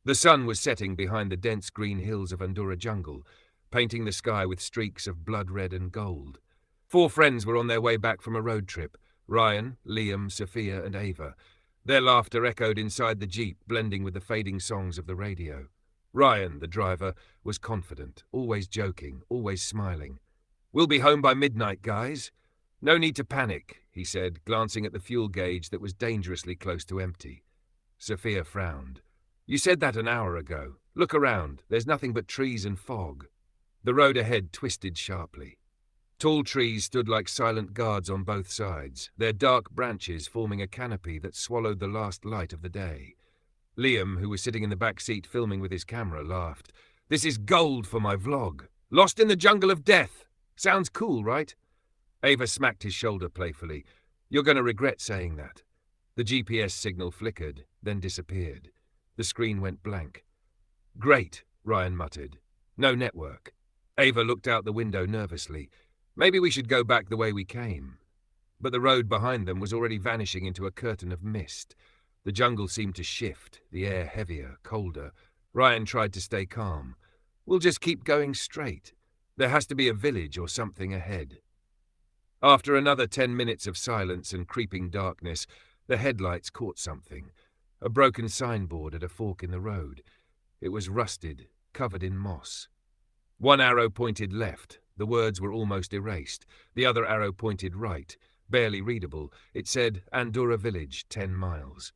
The sun was setting behind the dense green hills of Andorra jungle, painting the sky with streaks of blood red and gold. 4 friends were on their way back from a road trip: Ryan, Liam, Sophia, and Ava. Their laughter echoed inside the jeep, blending with the fading songs of the radio. Ryan, the driver, was confident, always joking, always smiling. "We'll be home by midnight, guys. No need to panic," he said, glancing at the fuel gauge that was dangerously close to empty. Sophia frowned. "You said that an hour ago. Look around. There's nothing but trees and fog." The road ahead twisted sharply. Tall trees stood like silent guards on both sides, their dark branches forming a canopy that swallowed the last light of the day. Liam, who was sitting in the back seat filming with his camera, laughed. "This is gold for my vlog. Lost in the jungle of death. Sounds cool, right?" Ava smacked his shoulder playfully. "You're going to regret saying that." The GPS signal flickered, then disappeared. The screen went blank. "Great," Ryan muttered. "No network." Ava looked out the window nervously. "Maybe we should go back the way we came." But the road behind them was already vanishing into a curtain of mist. The jungle seemed to shift, the air heavier, colder. Ryan tried to stay calm. "We'll just keep going straight. There has to be a village or something ahead." After another 10 minutes of silence and creeping darkness, the headlights caught something. A broken signboard at a fork in the road. It was rusted, covered in moss. One arrow pointed left. The words were almost erased. The other arrow pointed right, barely readable. It said, "Andorra Village, 10 miles.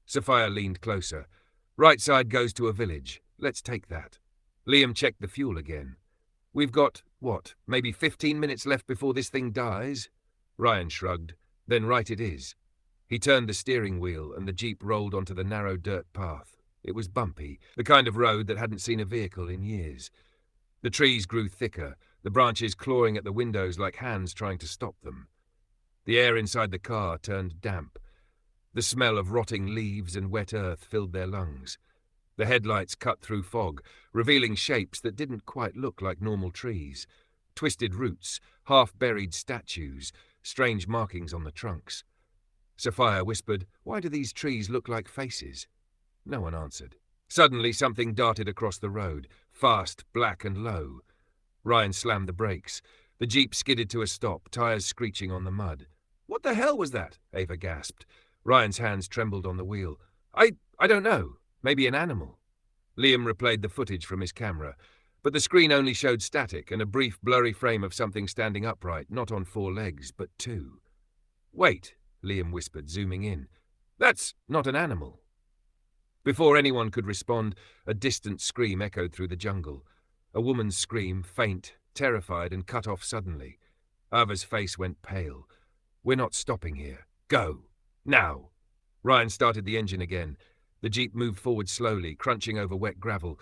Sophia leaned closer. "Right side goes to a village. Let's take that." Liam checked the fuel again. "We've got, maybe 15 minutes left before this thing dies?" Ryan shrugged. "Then right it is." He turned the steering wheel and the jeep rolled onto the narrow dirt path. It was bumpy, the kind of road that hadn't seen a vehicle in years. The trees grew thicker, the branches clawing at the windows like hands trying to stop them. The air inside the car turned damp. The smell of rotting leaves and wet earth filled their lungs. The headlights cut through fog, revealing shapes that didn't quite look like normal trees. Twisted roots, half-buried statues, strange markings on the trunks. Sophia whispered, "Why do these trees look like faces?" No one answered. Suddenly something darted across the road, fast, black and low. Ryan slammed the brakes. The jeep skidded to a stop, tires screeching on the mud. "What the hell was that?" Ava gasped. Ryan's hands trembled on the wheel. I don't know. Maybe an animal." Liam replayed the footage from his camera, but the screen only showed static and a brief, blurry frame of something standing upright, not on 4 legs, but 2. "Wait," Liam whispered, zooming in. "That's not an animal." Before anyone could respond, a distant scream echoed through the jungle. A woman's scream, faint, terrified, and cut off suddenly. Ava's face went pale. "We're not stopping here. Go. Now." Ryan started the engine again. The jeep moved forward slowly, crunching over wet gravel.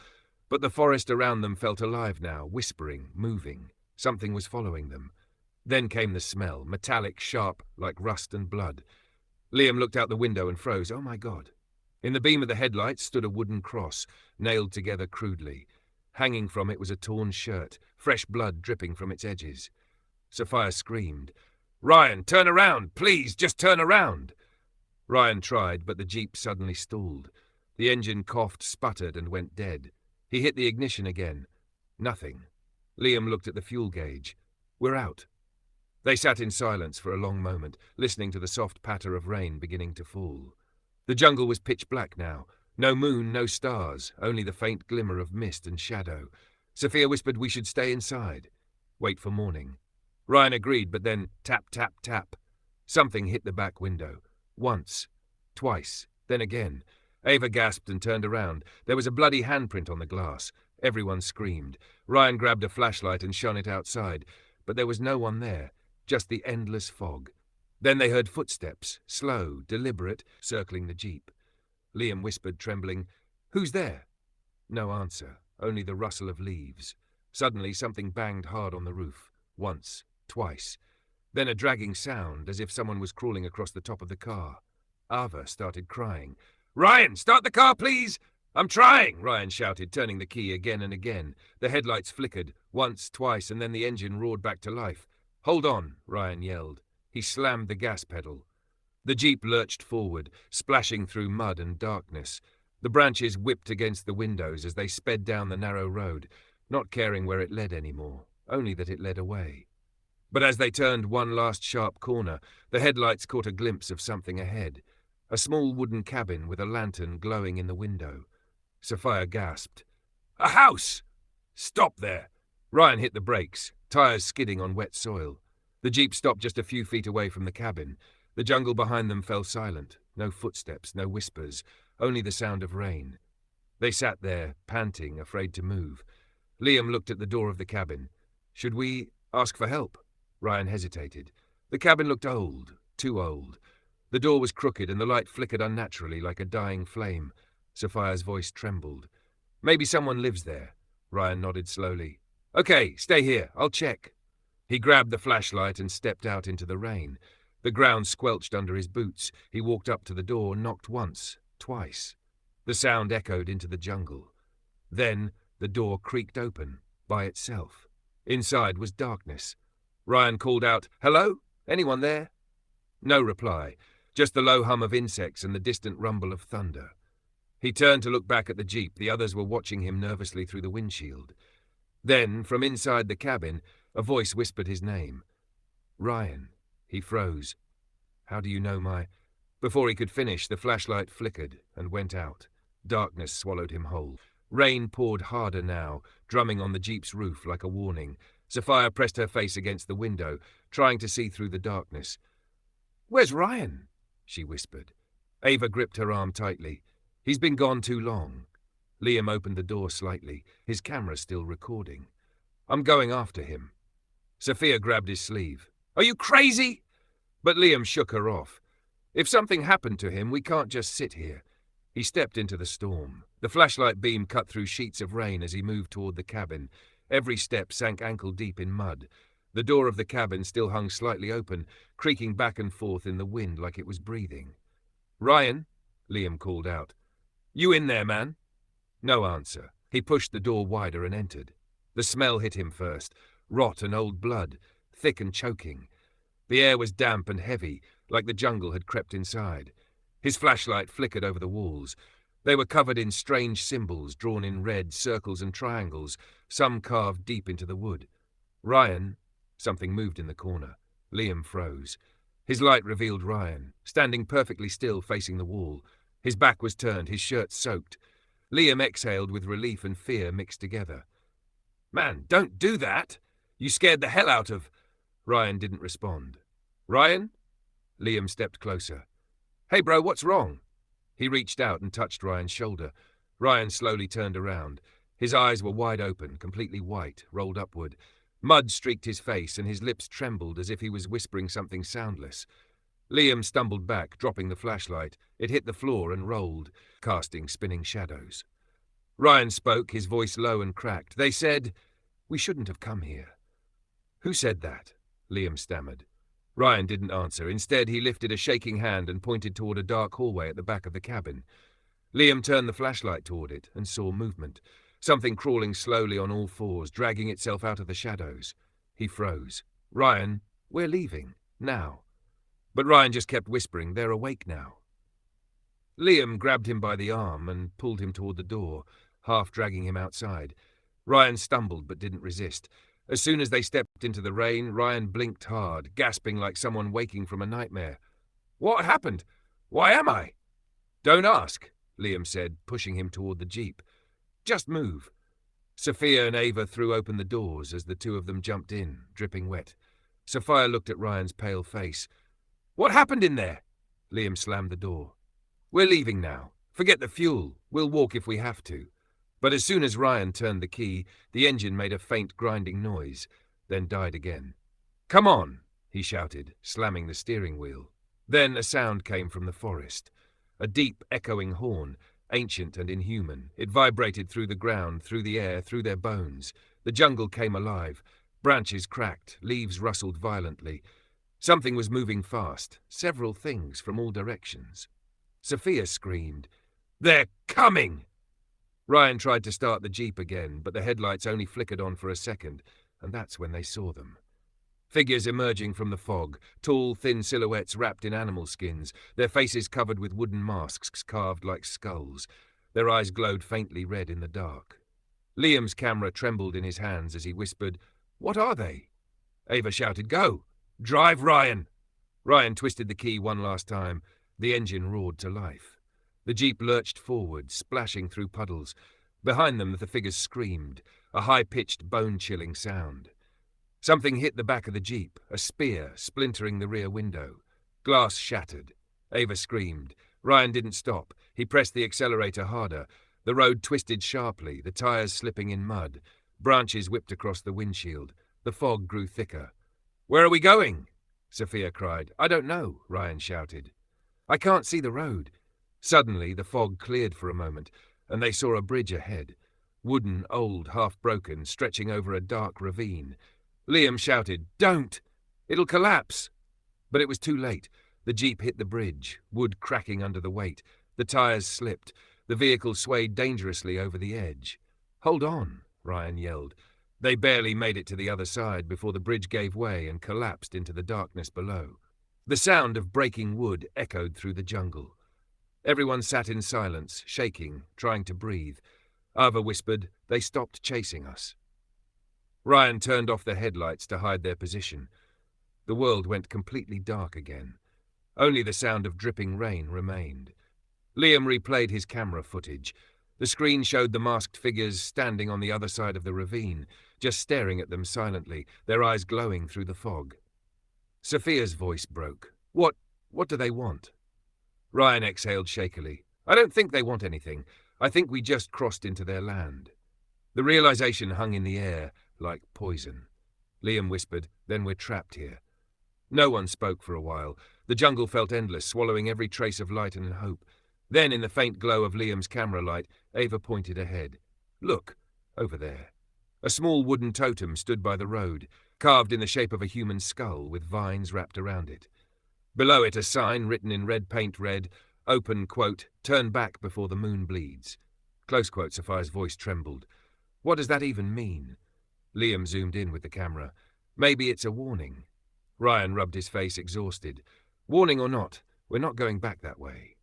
But the forest around them felt alive now, whispering, moving. Something was following them. Then came the smell, metallic, sharp, like rust and blood. Liam looked out the window and froze. Oh my God. In the beam of the headlights stood a wooden cross, nailed together crudely. Hanging from it was a torn shirt, fresh blood dripping from its edges. Sophia screamed. "Ryan, turn around! Please, just turn around!" Ryan tried, but the jeep suddenly stalled. The engine coughed, sputtered, and went dead. He hit the ignition again. Nothing. Liam looked at the fuel gauge. "We're out." They sat in silence for a long moment, listening to the soft patter of rain beginning to fall. The jungle was pitch black now. No moon, no stars, only the faint glimmer of mist and shadow. Sophia whispered we should stay inside. Wait for morning. Ryan agreed, but then tap, tap, tap. Something hit the back window. Once. Twice. Then again. Ava gasped and turned around. There was a bloody handprint on the glass. Everyone screamed. Ryan grabbed a flashlight and shone it outside. But there was no one there. Just the endless fog. Then they heard footsteps, slow, deliberate, circling the jeep. Liam whispered, trembling, "Who's there?" No answer, only the rustle of leaves. Suddenly something banged hard on the roof. Once. Twice. Then a dragging sound, as if someone was crawling across the top of the car. Ava started crying. "Ryan, start the car, please!" "I'm trying," Ryan shouted, turning the key again and again. The headlights flickered, once, twice, and then the engine roared back to life. "Hold on," Ryan yelled. He slammed the gas pedal. The jeep lurched forward, splashing through mud and darkness. The branches whipped against the windows as they sped down the narrow road, not caring where it led anymore, only that it led away. But as they turned one last sharp corner, the headlights caught a glimpse of something ahead, a small wooden cabin with a lantern glowing in the window. Sophia gasped. "A house!" "Stop there!" Ryan hit the brakes, tires skidding on wet soil. The jeep stopped just a few feet away from the cabin. The jungle behind them fell silent. No footsteps, no whispers, only the sound of rain. They sat there, panting, afraid to move. Liam looked at the door of the cabin. "Should we ask for help?" Ryan hesitated. The cabin looked old, too old. The door was crooked and the light flickered unnaturally like a dying flame. Sophia's voice trembled. "Maybe someone lives there." Ryan nodded slowly. "Okay, stay here. I'll check." He grabbed the flashlight and stepped out into the rain. The ground squelched under his boots. He walked up to the door, knocked once, twice. The sound echoed into the jungle. Then the door creaked open, by itself. Inside was darkness. Ryan called out, "Hello? Anyone there?" No reply, just the low hum of insects and the distant rumble of thunder. He turned to look back at the jeep. The others were watching him nervously through the windshield. Then, from inside the cabin, a voice whispered his name. "Ryan." He froze. "How do you know my—" Before he could finish, the flashlight flickered and went out. Darkness swallowed him whole. Rain poured harder now, drumming on the jeep's roof like a warning. Sophia pressed her face against the window, trying to see through the darkness. "Where's Ryan?" she whispered. Ava gripped her arm tightly. "He's been gone too long." Liam opened the door slightly, his camera still recording. "I'm going after him." Sophia grabbed his sleeve. "Are you crazy?" But Liam shook her off. "If something happened to him, we can't just sit here." He stepped into the storm. The flashlight beam cut through sheets of rain as he moved toward the cabin. Every step sank ankle-deep in mud. The door of the cabin still hung slightly open, creaking back and forth in the wind like it was breathing. "Ryan," Liam called out. "You in there, man?" No answer. He pushed the door wider and entered. The smell hit him first. Rot and old blood, thick and choking. The air was damp and heavy, like the jungle had crept inside. His flashlight flickered over the walls. They were covered in strange symbols drawn in red circles and triangles, some carved deep into the wood. "Ryan." Something moved in the corner. Liam froze. His light revealed Ryan, standing perfectly still facing the wall. His back was turned, his shirt soaked. Liam exhaled with relief and fear mixed together. "Man, don't do that! You scared the hell out of—" Ryan didn't respond. "Ryan?" Liam stepped closer. "Hey bro, what's wrong?" He reached out and touched Ryan's shoulder. Ryan slowly turned around. His eyes were wide open, completely white, rolled upward. Mud streaked his face and his lips trembled as if he was whispering something soundless. Liam stumbled back, dropping the flashlight. It hit the floor and rolled, casting spinning shadows. Ryan spoke, his voice low and cracked. "They said, we shouldn't have come here." "Who said that?" Liam stammered. Ryan didn't answer. Instead, he lifted a shaking hand and pointed toward a dark hallway at the back of the cabin. Liam turned the flashlight toward it and saw movement. Something crawling slowly on all fours, dragging itself out of the shadows. He froze. "Ryan, we're leaving. Now." But Ryan just kept whispering, "They're awake now." Liam grabbed him by the arm and pulled him toward the door, half dragging him outside. Ryan stumbled but didn't resist. As soon as they stepped into the rain, Ryan blinked hard, gasping like someone waking from a nightmare. "What happened? Why am I?" "Don't ask," Liam said, pushing him toward the jeep. "Just move." Sophia and Ava threw open the doors as the two of them jumped in, dripping wet. Sophia looked at Ryan's pale face. "What happened in there?" Liam slammed the door. "We're leaving now. Forget the fuel. We'll walk if we have to." But as soon as Ryan turned the key, the engine made a faint grinding noise, then died again. "Come on," he shouted, slamming the steering wheel. Then a sound came from the forest. A deep, echoing horn, ancient and inhuman. It vibrated through the ground, through the air, through their bones. The jungle came alive. Branches cracked, leaves rustled violently. Something was moving fast, several things from all directions. Sophia screamed, "They're coming!" Ryan tried to start the jeep again, but the headlights only flickered on for a second, and that's when they saw them. Figures emerging from the fog, tall, thin silhouettes wrapped in animal skins, their faces covered with wooden masks carved like skulls. Their eyes glowed faintly red in the dark. Liam's camera trembled in his hands as he whispered, "What are they?" Ava shouted, "Go! Drive, Ryan!" Ryan twisted the key one last time. The engine roared to life. The jeep lurched forward, splashing through puddles. Behind them, the figures screamed, a high-pitched, bone-chilling sound. Something hit the back of the jeep, a spear splintering the rear window. Glass shattered. Ava screamed. Ryan didn't stop. He pressed the accelerator harder. The road twisted sharply, the tires slipping in mud. Branches whipped across the windshield. The fog grew thicker. "Where are we going?" Sophia cried. "I don't know," Ryan shouted. "I can't see the road." Suddenly, the fog cleared for a moment, and they saw a bridge ahead. Wooden, old, half-broken, stretching over a dark ravine. Liam shouted, "Don't! It'll collapse!" But it was too late. The jeep hit the bridge, wood cracking under the weight. The tires slipped. The vehicle swayed dangerously over the edge. "Hold on," Ryan yelled. They barely made it to the other side before the bridge gave way and collapsed into the darkness below. The sound of breaking wood echoed through the jungle. Everyone sat in silence, shaking, trying to breathe. Ava whispered, "They stopped chasing us." Ryan turned off the headlights to hide their position. The world went completely dark again. Only the sound of dripping rain remained. Liam replayed his camera footage. The screen showed the masked figures standing on the other side of the ravine, just staring at them silently, their eyes glowing through the fog. Sophia's voice broke. What do they want?" Ryan exhaled shakily. "I don't think they want anything. I think we just crossed into their land." The realization hung in the air, like poison. Liam whispered, "Then we're trapped here." No one spoke for a while. The jungle felt endless, swallowing every trace of light and hope. Then, in the faint glow of Liam's camera light, Ava pointed ahead. "Look, over there." A small wooden totem stood by the road, carved in the shape of a human skull with vines wrapped around it. Below it, a sign written in red paint read, "Open quote, turn back before the moon bleeds." Close quote, Sophia's voice trembled. "What does that even mean?" Liam zoomed in with the camera. "Maybe it's a warning." Ryan rubbed his face, exhausted. "Warning or not, we're not going back that way."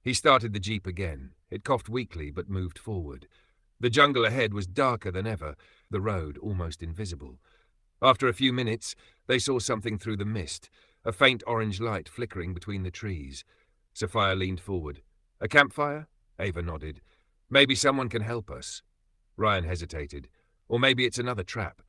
He started the jeep again. It coughed weakly but moved forward. The jungle ahead was darker than ever, the road almost invisible. After a few minutes, they saw something through the mist, a faint orange light flickering between the trees. Sophia leaned forward. "A campfire?" Ava nodded. "Maybe someone can help us." Ryan hesitated. "Or maybe it's another trap."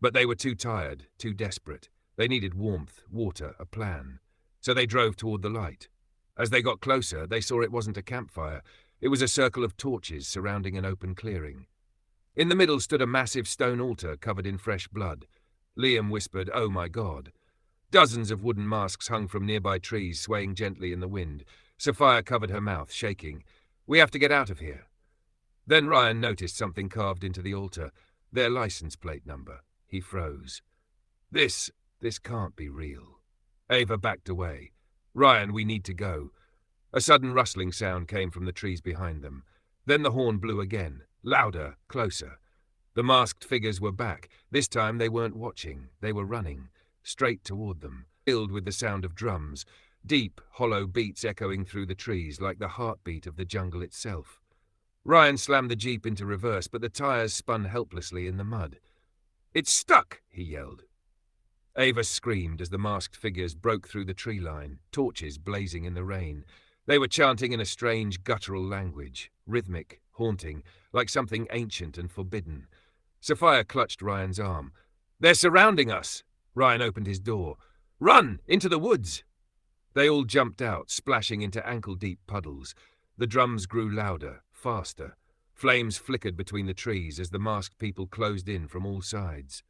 But they were too tired, too desperate. They needed warmth, water, a plan. So they drove toward the light. As they got closer, they saw it wasn't a campfire. It was a circle of torches surrounding an open clearing. In the middle stood a massive stone altar covered in fresh blood. Liam whispered, "Oh my God." Dozens of wooden masks hung from nearby trees, swaying gently in the wind. Sophia covered her mouth, shaking. "We have to get out of here." Then Ryan noticed something carved into the altar, their license plate number. He froze. This can't be real." Ava backed away. "Ryan, we need to go." A sudden rustling sound came from the trees behind them. Then the horn blew again, louder, closer. The masked figures were back. This time they weren't watching. They were running, straight toward them, filled with the sound of drums, deep, hollow beats echoing through the trees like the heartbeat of the jungle itself. Ryan slammed the jeep into reverse, but the tires spun helplessly in the mud. "It's stuck!" he yelled. Ava screamed as the masked figures broke through the tree line, torches blazing in the rain. They were chanting in a strange, guttural language, rhythmic, haunting, like something ancient and forbidden. Sophia clutched Ryan's arm. "They're surrounding us!" Ryan opened his door. "Run! Into the woods!" They all jumped out, splashing into ankle-deep puddles. The drums grew louder, faster. Flames flickered between the trees as the masked people closed in from all sides.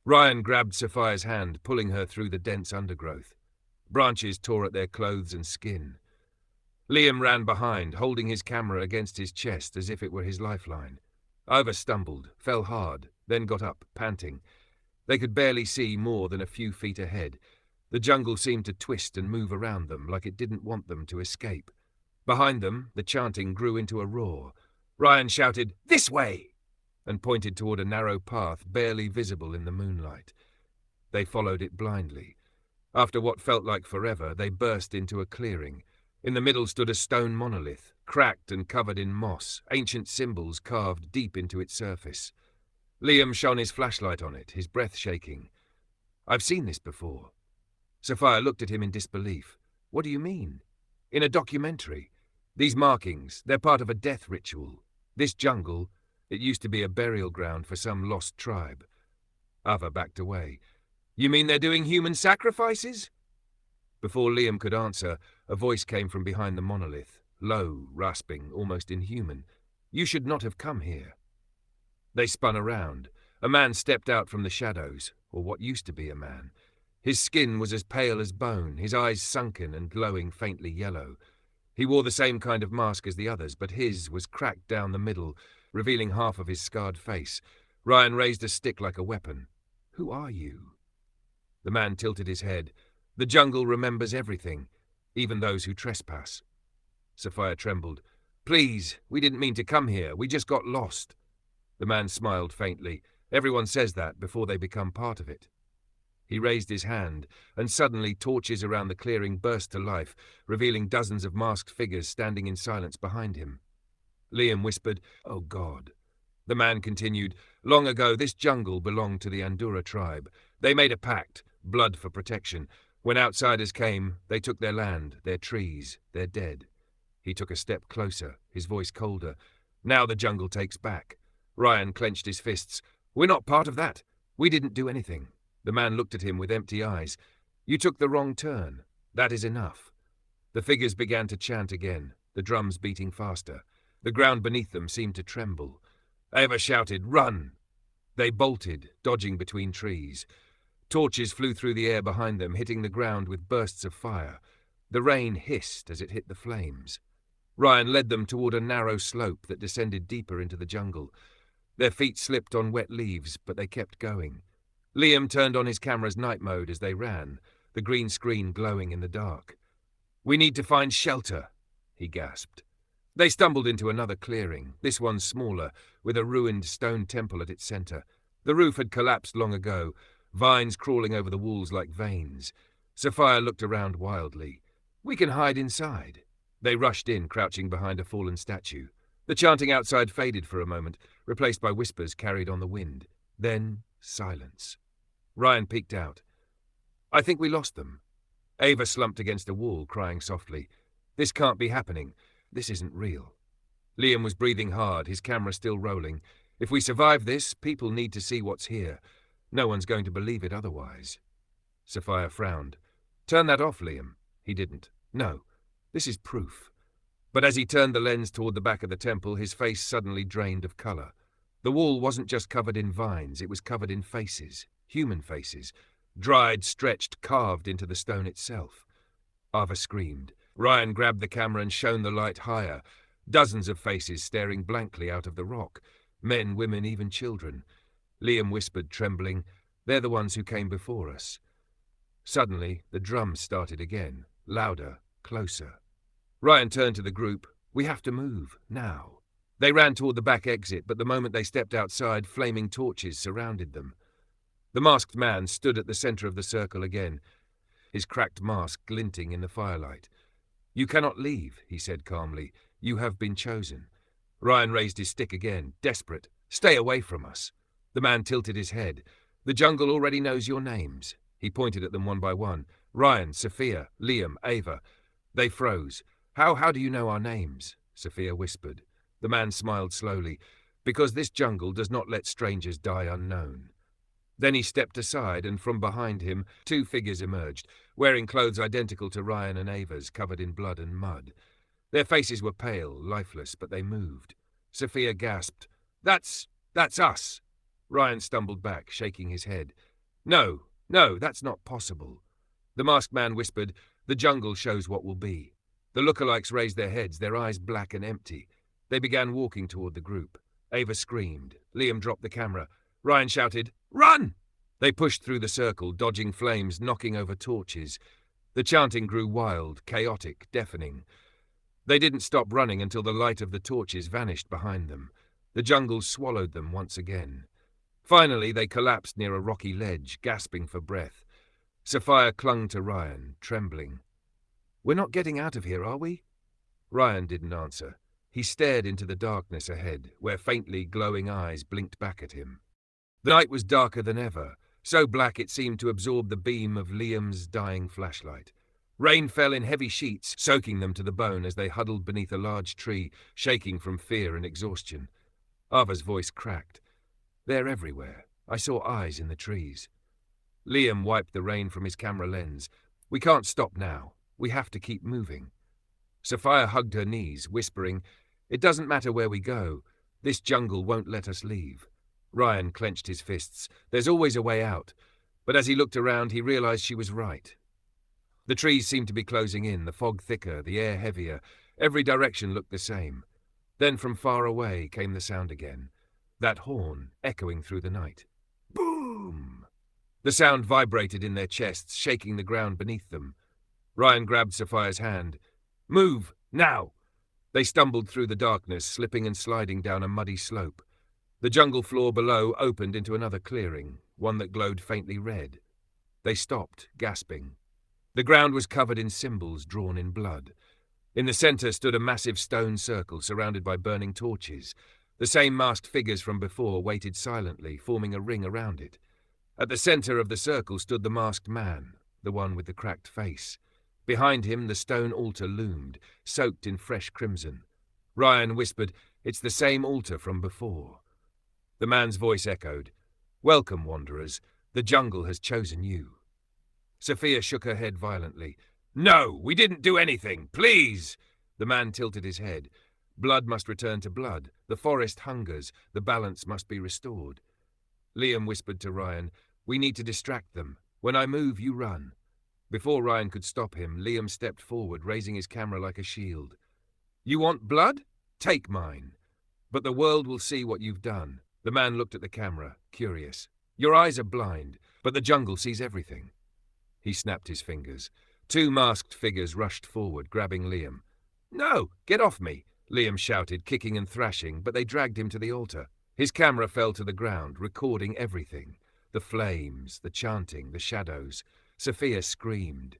Ryan grabbed Sophia's hand, pulling her through the dense undergrowth. Branches tore at their clothes and skin. Liam ran behind, holding his camera against his chest as if it were his lifeline. Ava stumbled, fell hard, then got up, panting. They could barely see more than a few feet ahead. The jungle seemed to twist and move around them like it didn't want them to escape. Behind them, the chanting grew into a roar. Ryan shouted, "This way!" and pointed toward a narrow path barely visible in the moonlight. They followed it blindly. After what felt like forever, they burst into a clearing. In the middle stood a stone monolith, cracked and covered in moss, ancient symbols carved deep into its surface. Liam shone his flashlight on it, his breath shaking. "I've seen this before." Sophia looked at him in disbelief. "What do you mean?" "In a documentary. These markings, they're part of a death ritual. This jungle, it used to be a burial ground for some lost tribe." Ava backed away. "You mean they're doing human sacrifices?" Before Liam could answer, a voice came from behind the monolith, low, rasping, almost inhuman. "You should not have come here." They spun around. A man stepped out from the shadows, or what used to be a man. His skin was as pale as bone, his eyes sunken and glowing faintly yellow. He wore the same kind of mask as the others, but his was cracked down the middle, revealing half of his scarred face. Ryan raised a stick like a weapon. "Who are you?" The man tilted his head. "The jungle remembers everything, even those who trespass." Sophia trembled. "Please, we didn't mean to come here. We just got lost." The man smiled faintly. "Everyone says that before they become part of it." He raised his hand, and suddenly torches around the clearing burst to life, revealing dozens of masked figures standing in silence behind him. Liam whispered, "Oh God." The man continued, "Long ago this jungle belonged to the Andura tribe. They made a pact, blood for protection. When outsiders came, they took their land, their trees, their dead." He took a step closer, his voice colder. "Now the jungle takes back." Ryan clenched his fists. "We're not part of that. We didn't do anything." The man looked at him with empty eyes. "You took the wrong turn. That is enough." The figures began to chant again, the drums beating faster. The ground beneath them seemed to tremble. Ava shouted, "Run!" They bolted, dodging between trees. Torches flew through the air behind them, hitting the ground with bursts of fire. The rain hissed as it hit the flames. Ryan led them toward a narrow slope that descended deeper into the jungle. Their feet slipped on wet leaves, but they kept going. Liam turned on his camera's night mode as they ran, the green screen glowing in the dark. "We need to find shelter," he gasped. They stumbled into another clearing, this one smaller, with a ruined stone temple at its center. The roof had collapsed long ago, vines crawling over the walls like veins. Sophia looked around wildly. "We can hide inside." They rushed in, crouching behind a fallen statue. The chanting outside faded for a moment, replaced by whispers carried on the wind. Then silence. Ryan peeked out. "I think we lost them." Ava slumped against a wall, crying softly. "This can't be happening. This isn't real." Liam was breathing hard, his camera still rolling. "If we survive this, people need to see what's here. No one's going to believe it otherwise." Sophia frowned. "Turn that off, Liam." He didn't. "No. This is proof." But as he turned the lens toward the back of the temple, his face suddenly drained of color. The wall wasn't just covered in vines, it was covered in faces. Human faces, dried, stretched, carved into the stone itself. Ava screamed. Ryan grabbed the camera and shone the light higher. Dozens of faces staring blankly out of the rock. Men, women, even children. Liam whispered, trembling, "They're the ones who came before us." Suddenly, the drums started again, louder, closer. Ryan turned to the group. "We have to move, now." They ran toward the back exit, but the moment they stepped outside, flaming torches surrounded them. The masked man stood at the center of the circle again, his cracked mask glinting in the firelight. "You cannot leave," he said calmly. "You have been chosen." Ryan raised his stick again, desperate. "Stay away from us." The man tilted his head. "The jungle already knows your names." He pointed at them one by one. "Ryan, Sophia, Liam, Ava." They froze. How do you know our names?" Sophia whispered. The man smiled slowly. "Because this jungle does not let strangers die unknown." Then he stepped aside, and from behind him, two figures emerged, wearing clothes identical to Ryan and Ava's, covered in blood and mud. Their faces were pale, lifeless, but they moved. Sophia gasped, That's us." Ryan stumbled back, shaking his head. No, that's not possible." The masked man whispered, "The jungle shows what will be." The lookalikes raised their heads, their eyes black and empty. They began walking toward the group. Ava screamed. Liam dropped the camera. Ryan shouted, "Run!" They pushed through the circle, dodging flames, knocking over torches. The chanting grew wild, chaotic, deafening. They didn't stop running until the light of the torches vanished behind them. The jungle swallowed them once again. Finally, they collapsed near a rocky ledge, gasping for breath. Sophia clung to Ryan, trembling. "We're not getting out of here, are we?" Ryan didn't answer. He stared into the darkness ahead, where faintly glowing eyes blinked back at him. The night was darker than ever, so black it seemed to absorb the beam of Liam's dying flashlight. Rain fell in heavy sheets, soaking them to the bone as they huddled beneath a large tree, shaking from fear and exhaustion. Ava's voice cracked. "They're everywhere. I saw eyes in the trees." Liam wiped the rain from his camera lens. "We can't stop now. We have to keep moving." Sophia hugged her knees, whispering, "It doesn't matter where we go. This jungle won't let us leave." Ryan clenched his fists. There's always a way out. But as he looked around, he realized she was right. The trees seemed to be closing in, the fog thicker, the air heavier. Every direction looked the same. Then from far away came the sound again. That horn echoing through the night. Boom! The sound vibrated in their chests, shaking the ground beneath them. Ryan grabbed Sophia's hand. "Move! Now!" They stumbled through the darkness, slipping and sliding down a muddy slope. The jungle floor below opened into another clearing, one that glowed faintly red. They stopped, gasping. The ground was covered in symbols drawn in blood. In the center stood a massive stone circle surrounded by burning torches. The same masked figures from before waited silently, forming a ring around it. At the center of the circle stood the masked man, the one with the cracked face. Behind him, the stone altar loomed, soaked in fresh crimson. Ryan whispered, "It's the same altar from before." The man's voice echoed, "Welcome, wanderers. The jungle has chosen you." Sophia shook her head violently. "No, we didn't do anything. Please!" The man tilted his head. Blood must return to blood. The forest hungers. The balance must be restored. Liam whispered to Ryan, "We need to distract them. When I move, you run." Before Ryan could stop him, Liam stepped forward, raising his camera like a shield. "You want blood? Take mine. But the world will see what you've done." The man looked at the camera, curious. "Your eyes are blind, but the jungle sees everything." He snapped his fingers. Two masked figures rushed forward, grabbing Liam. "No, get off me!" Liam shouted, kicking and thrashing, but they dragged him to the altar. His camera fell to the ground, recording everything. The flames, the chanting, the shadows. Sophia screamed.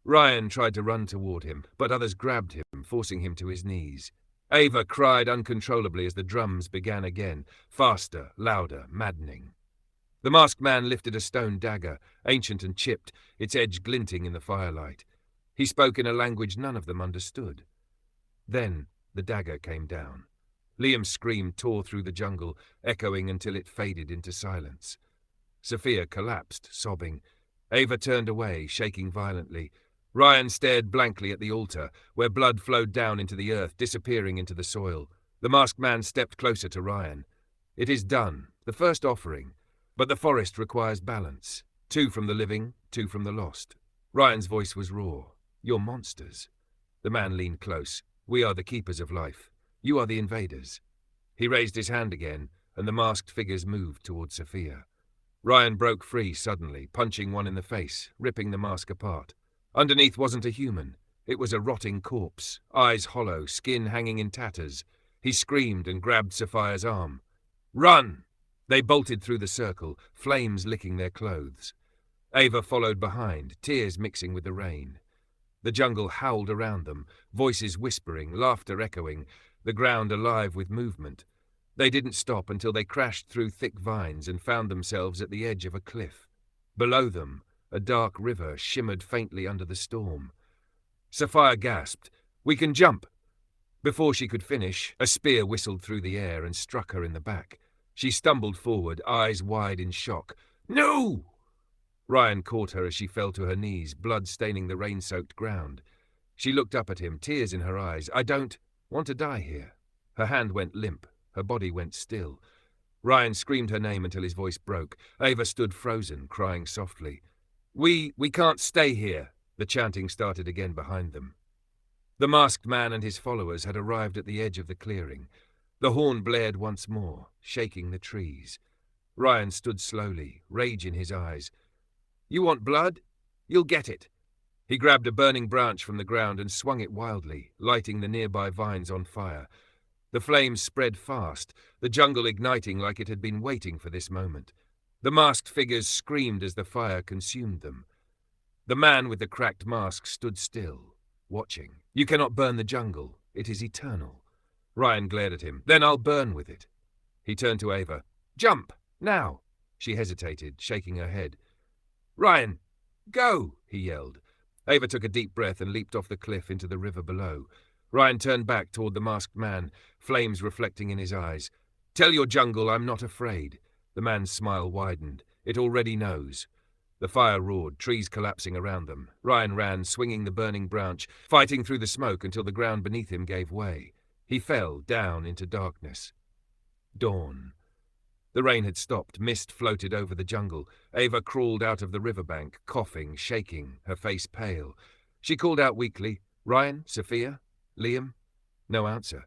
Ryan tried to run toward him, but others grabbed him, forcing him to his knees. Ava cried uncontrollably as the drums began again, faster, louder, maddening. The masked man lifted a stone dagger, ancient and chipped, its edge glinting in the firelight. He spoke in a language none of them understood. Then the dagger came down. Liam's scream tore through the jungle, echoing until it faded into silence. Sophia collapsed, sobbing. Ava turned away, shaking violently. Ryan stared blankly at the altar, where blood flowed down into the earth, disappearing into the soil. The masked man stepped closer to Ryan. "It is done, the first offering. But the forest requires balance. 2 from the living, 2 from the lost." Ryan's voice was raw. "You're monsters." The man leaned close. "We are the keepers of life. You are the invaders." He raised his hand again, and the masked figures moved towards Sophia. Ryan broke free suddenly, punching one in the face, ripping the mask apart. Underneath wasn't a human. It was a rotting corpse, eyes hollow, skin hanging in tatters. He screamed and grabbed Sophia's arm. "Run!" They bolted through the circle, flames licking their clothes. Ava followed behind, tears mixing with the rain. The jungle howled around them, voices whispering, laughter echoing, the ground alive with movement. They didn't stop until they crashed through thick vines and found themselves at the edge of a cliff. Below them, a dark river shimmered faintly under the storm. Sophia gasped, "We can jump!" Before she could finish, a spear whistled through the air and struck her in the back. She stumbled forward, eyes wide in shock. "No!" Ryan caught her as she fell to her knees, blood staining the rain-soaked ground. She looked up at him, tears in her eyes. "I don't want to die here." Her hand went limp. Her body went still. Ryan screamed her name until his voice broke. Ava stood frozen, crying softly. We can't stay here." The chanting started again behind them. The masked man and his followers had arrived at the edge of the clearing. The horn blared once more, shaking the trees. Ryan stood slowly, rage in his eyes. "You want blood? You'll get it." He grabbed a burning branch from the ground and swung it wildly, lighting the nearby vines on fire. The flames spread fast, the jungle igniting like it had been waiting for this moment. The masked figures screamed as the fire consumed them. The man with the cracked mask stood still, watching. "You cannot burn the jungle. It is eternal." Ryan glared at him. Then I'll burn with it. He turned to Ava. Jump! Now! She hesitated, shaking her head. Ryan! Go! He yelled. Ava took a deep breath and leaped off the cliff into the river below. Ryan turned back toward the masked man, flames reflecting in his eyes. Tell your jungle I'm not afraid. The man's smile widened. It already knows. The fire roared, trees collapsing around them. Ryan ran, swinging the burning branch, fighting through the smoke until the ground beneath him gave way. He fell down into darkness. Dawn. The rain had stopped. Mist floated over the jungle. Ava crawled out of the riverbank, coughing, shaking, her face pale. She called out weakly, Ryan? Sophia? Liam? No answer.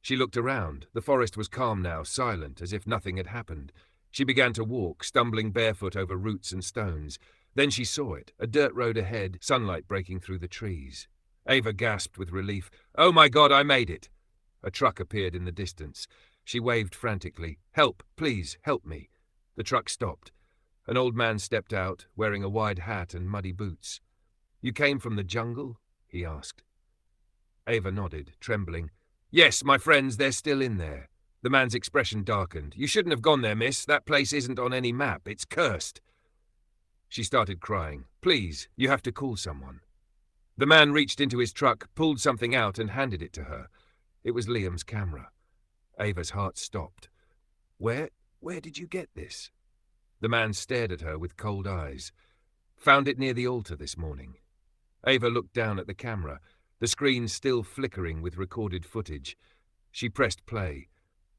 She looked around. The forest was calm now, silent, as if nothing had happened. She began to walk, stumbling barefoot over roots and stones. Then she saw it, a dirt road ahead, sunlight breaking through the trees. Ava gasped with relief. Oh my God, I made it! A truck appeared in the distance. She waved frantically. Help, please, help me. The truck stopped. An old man stepped out, wearing a wide hat and muddy boots. You came from the jungle? He asked. Ava nodded, trembling. Yes, my friends, they're still in there. The man's expression darkened. You shouldn't have gone there, miss. That place isn't on any map. It's cursed. She started crying. Please, you have to call someone. The man reached into his truck, pulled something out and handed it to her. It was Liam's camera. Ava's heart stopped. Where did you get this? The man stared at her with cold eyes. Found it near the altar this morning. Ava looked down at the camera, the screen still flickering with recorded footage. She pressed play.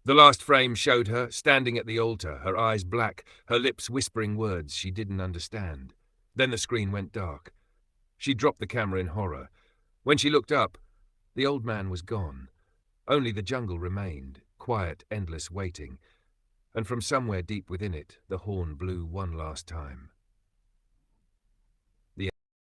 The last frame showed her, standing at the altar, her eyes black, her lips whispering words she didn't understand. Then the screen went dark. She dropped the camera in horror. When she looked up, the old man was gone. Only the jungle remained, quiet, endless waiting. And from somewhere deep within it, the horn blew one last time.